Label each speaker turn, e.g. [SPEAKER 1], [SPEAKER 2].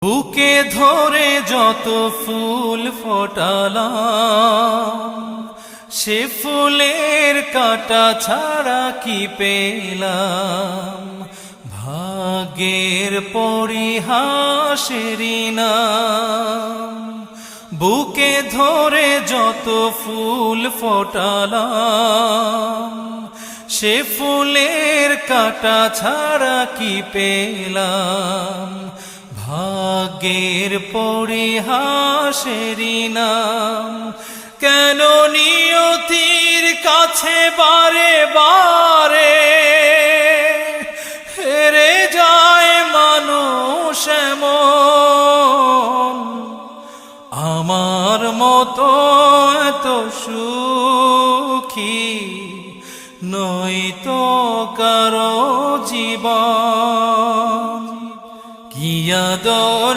[SPEAKER 1] বুকে ধরে যত ফুল ফোটালাম, সে ফুলের কাঁটা ছাড়া কি পেলাম। ভাগ্যের পরিহাসেরই নাম। বুকে ধরে যত ফুল ফোটালাম, সে ফুলের কাঁটা ছাড়া কি পেলাম। ভাগ্যের পরিহাসেরই নাম। কেন নিয়তির কাছে বারে বারে হেরে যায় মানুষ এমন। আমার মতো এত সুখী নয়তো কারো জীবন। কি আদর